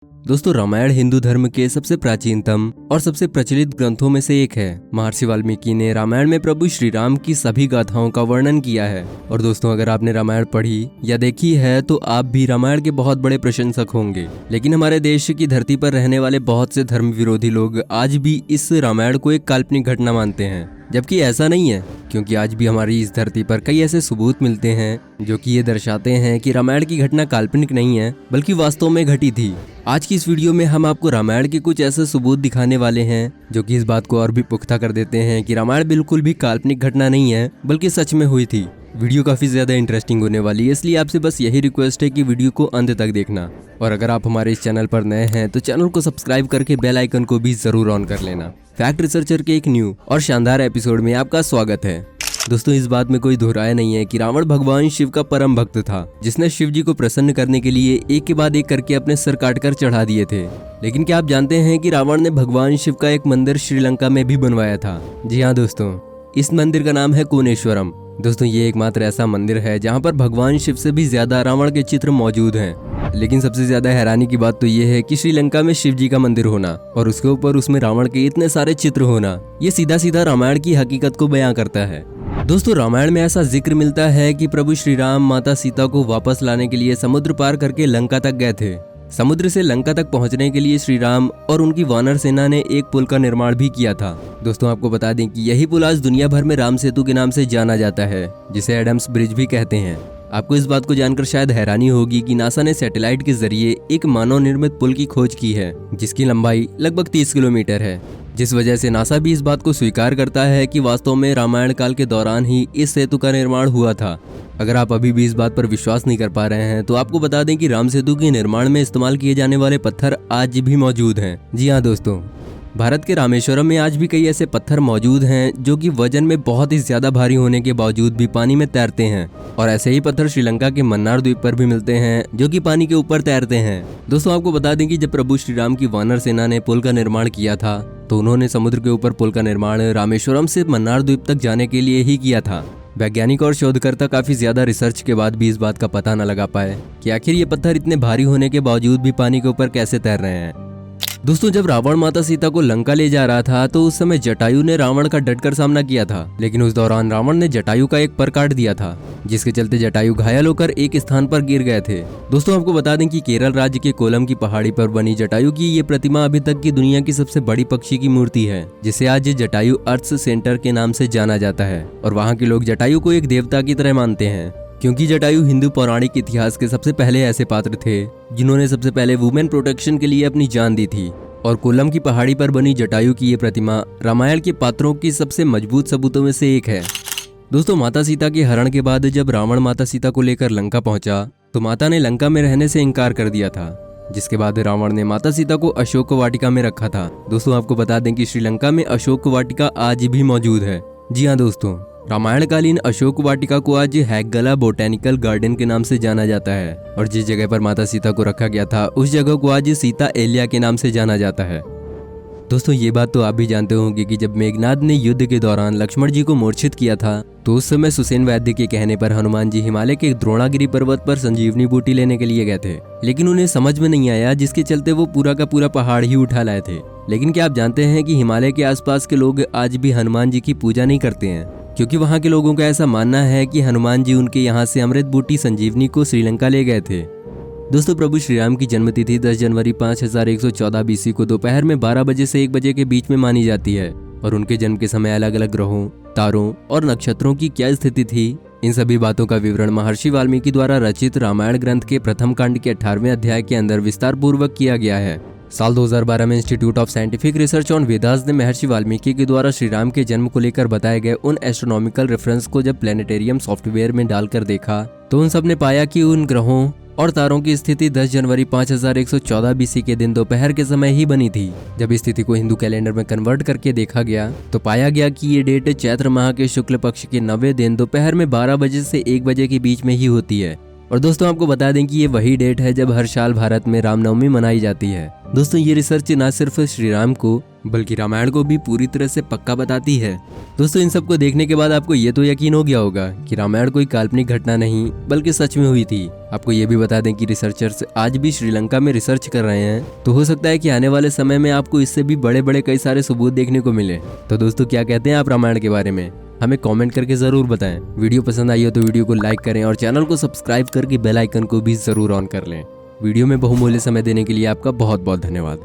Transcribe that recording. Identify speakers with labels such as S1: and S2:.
S1: दोस्तों, रामायण हिंदू धर्म के सबसे प्राचीनतम और सबसे प्रचलित ग्रंथों में से एक है। महर्षि वाल्मीकि ने रामायण में प्रभु श्री राम की सभी गाथाओं का वर्णन किया है। और दोस्तों, अगर आपने रामायण पढ़ी या देखी है तो आप भी रामायण के बहुत बड़े प्रशंसक होंगे। लेकिन हमारे देश की धरती पर रहने वाले बहुत से धर्म विरोधी लोग आज भी इस रामायण को एक काल्पनिक घटना मानते हैं, जबकि ऐसा नहीं है। क्योंकि आज भी हमारी इस धरती पर कई ऐसे सबूत मिलते हैं जो कि ये दर्शाते हैं कि रामायण की घटना काल्पनिक नहीं है बल्कि वास्तव में घटी थी। आज की इस वीडियो में हम आपको रामायण के कुछ ऐसे सबूत दिखाने वाले हैं जो कि इस बात को और भी पुख्ता कर देते हैं कि रामायण बिल्कुल भी काल्पनिक घटना नहीं है बल्कि सच में हुई थी। वीडियो काफी ज्यादा इंटरेस्टिंग होने वाली है, इसलिए आपसे बस यही रिक्वेस्ट है कि वीडियो को अंत तक देखना। और अगर आप हमारे इस चैनल पर नए हैं तो चैनल को सब्सक्राइब करके बेल आइकन को भी जरूर ऑन कर लेना। फैक्ट रिसर्चर के एक न्यू और शानदार एपिसोड में आपका स्वागत है। दोस्तों, इस बात में कोई दोहराया नहीं है कि रावण भगवान शिव का परम भक्त था, जिसने शिव जी को प्रसन्न करने के लिए एक के बाद एक करके अपने सर काटकर चढ़ा दिए थे। लेकिन क्या आप जानते हैं कि रावण ने भगवान शिव का एक मंदिर श्रीलंका में भी बनवाया था? जी हाँ दोस्तों, इस मंदिर का नाम है कोनेश्वरम। दोस्तों, ये एकमात्र ऐसा मंदिर है जहाँ पर भगवान शिव से भी ज्यादा रावण के चित्र मौजूद हैं। लेकिन सबसे ज्यादा हैरानी की बात तो ये है कि श्रीलंका में शिव जी का मंदिर होना और उसके ऊपर उसमें रावण के इतने सारे चित्र होना, ये सीधा सीधा रामायण की हकीकत को बयां करता है। दोस्तों, रामायण में ऐसा जिक्र मिलता है कि प्रभु श्री राम माता सीता को वापस लाने के लिए समुद्र पार करके लंका तक गए थे। समुद्र से लंका तक पहुंचने के लिए श्री राम और उनकी वानर सेना ने एक पुल का निर्माण भी किया था। दोस्तों, आपको बता दें कि यही पुल आज दुनिया भर में राम सेतु के नाम से जाना जाता है, जिसे एडम्स ब्रिज भी कहते हैं। आपको इस बात को जानकर शायद हैरानी होगी कि नासा ने सैटेलाइट के जरिए एक मानव निर्मित पुल की खोज की है, जिसकी लंबाई लगभग 30 किलोमीटर है, जिस वजह से नासा भी इस बात को स्वीकार करता है कि वास्तव में रामायण काल के दौरान ही इस सेतु का निर्माण हुआ था। अगर आप अभी भी इस बात पर विश्वास नहीं कर पा रहे हैं तो आपको बता दें कि राम सेतु के निर्माण में इस्तेमाल किए जाने वाले पत्थर आज भी मौजूद हैं। जी हाँ दोस्तों, भारत के रामेश्वरम में आज भी कई ऐसे पत्थर मौजूद हैं जो कि वजन में बहुत ही ज्यादा भारी होने के बावजूद भी पानी में तैरते हैं। और ऐसे ही पत्थर श्रीलंका के मन्नार द्वीप पर भी मिलते हैं जो कि पानी के ऊपर तैरते हैं। दोस्तों, आपको बता दें कि जब प्रभु श्री राम की वानर सेना ने पुल का निर्माण किया था तो उन्होंने समुद्र के ऊपर पुल का निर्माण रामेश्वरम से मन्नार द्वीप तक जाने के लिए ही किया था। वैज्ञानिक और शोधकर्ता काफी ज्यादा रिसर्च के बाद भी इस बात का पता न लगा पाए कि आखिर ये पत्थर इतने भारी होने के बावजूद भी पानी के ऊपर कैसे तैर रहे हैं। दोस्तों, जब रावण माता सीता को लंका ले जा रहा था तो उस समय जटायु ने रावण का डटकर सामना किया था। लेकिन उस दौरान रावण ने जटायु का एक पर काट दिया था, जिसके चलते जटायु घायल होकर एक स्थान पर गिर गए थे। दोस्तों, आपको बता दें कि केरल राज्य के कोलम की पहाड़ी पर बनी जटायु की ये प्रतिमा अभी तक की दुनिया की सबसे बड़ी पक्षी की मूर्ति है, जिसे आज जटायु अर्थ सेंटर के नाम से जाना जाता है। और वहाँ के लोग जटायु को एक देवता की तरह मानते हैं, क्योंकि जटायु हिंदू पौराणिक इतिहास के सबसे पहले ऐसे पात्र थे जिन्होंने सबसे पहले वुमेन प्रोटेक्शन के लिए अपनी जान दी थी। और कोल्लम की पहाड़ी पर बनी जटायु की ये प्रतिमा रामायण के पात्रों की सबसे मजबूत सबूतों में से एक है। दोस्तों, माता सीता के हरण के बाद जब रावण माता सीता को लेकर लंका पहुंचा तो माता ने लंका में रहने से इनकार कर दिया था, जिसके बाद रावण ने माता सीता को अशोक वाटिका में रखा था। दोस्तों, आपको बता दें कि श्रीलंका में अशोक वाटिका आज भी मौजूद है। जी हाँ दोस्तों, रामायणकालीन अशोक वाटिका को आज हैगला बोटेनिकल गार्डन के नाम से जाना जाता है। और जिस जगह पर माता सीता को रखा गया था उस जगह को आज सीता एलिया के नाम से जाना जाता है। दोस्तों, ये बात तो आप भी जानते होंगे कि जब मेघनाद ने युद्ध के दौरान लक्ष्मण जी को मूर्छित किया था तो उस समय सुसेन वैद्य के कहने पर हनुमान जी हिमालय के द्रोणागिरी पर्वत पर संजीवनी बूटी लेने के लिए गए थे। लेकिन उन्हें समझ में नहीं आया, जिसके चलते वो पूरा का पूरा पहाड़ ही उठा लाए थे। लेकिन क्या आप जानते हैं कि हिमालय के आसपास के लोग आज भी हनुमान जी की पूजा नहीं करते हैं, क्योंकि वहाँ के लोगों का ऐसा मानना है कि हनुमान जी उनके यहाँ से अमृत बूटी संजीवनी को श्रीलंका ले गए थे। दोस्तों, प्रभु श्री राम की जन्मतिथि 10 जनवरी 5114 BC को दोपहर में 12 बजे से 1 बजे के बीच में मानी जाती है। और उनके जन्म के समय अलग अलग ग्रहों, तारों और नक्षत्रों की क्या स्थिति थी, इन सभी बातों का विवरण महर्षि वाल्मीकि द्वारा रचित रामायण ग्रंथ के प्रथम कांड के 18वें अध्याय के अंदर विस्तार पूर्वक किया गया है। साल 2012 में institute of scientific research on Vedas ने महर्षि वाल्मीकि के द्वारा श्री राम के जन्म को लेकर बताए गए उन एस्ट्रोनॉमिकल रेफरेंस को जब प्लेनेटेरियम सॉफ्टवेयर में डालकर देखा तो उन सब ने पाया कि उन ग्रहों और तारों की स्थिति 10 जनवरी 5114 BC के दिन दोपहर के समय ही बनी थी। जब इस स्थिति को हिंदू कैलेंडर में कन्वर्ट करके देखा गया तो पाया गया कि ये डेट चैत्र माह के शुक्ल पक्ष के 90वें दिन दोपहर में 12 बजे से 1 बजे के बीच में ही होती है। और दोस्तों, आपको बता दें कि ये वही डेट है जब हर साल भारत में रामनवमी मनाई जाती है। दोस्तों ये रिसर्च न सिर्फ श्री राम को बल्कि रामायण को भी पूरी तरह से पक्का बताती है। दोस्तों इन सबको देखने के बाद आपको ये तो यकीन हो गया होगा कि रामायण कोई काल्पनिक घटना नहीं बल्कि सच में हुई थी। आपको ये भी बता दें कि रिसर्चर्स आज भी श्रीलंका में रिसर्च कर रहे हैं, तो हो सकता है कि आने वाले समय में आपको इससे भी बड़े बड़े कई सारे सबूत देखने को मिले। तो दोस्तों क्या कहते हैं आप रामायण के बारे में, हमें कमेंट करके जरूर बताएं। वीडियो पसंद आई हो तो वीडियो को लाइक करें और चैनल को सब्सक्राइब करके बेल आइकन को भी जरूर ऑन कर लें। वीडियो में बहुमूल्य समय देने के लिए आपका बहुत बहुत धन्यवाद।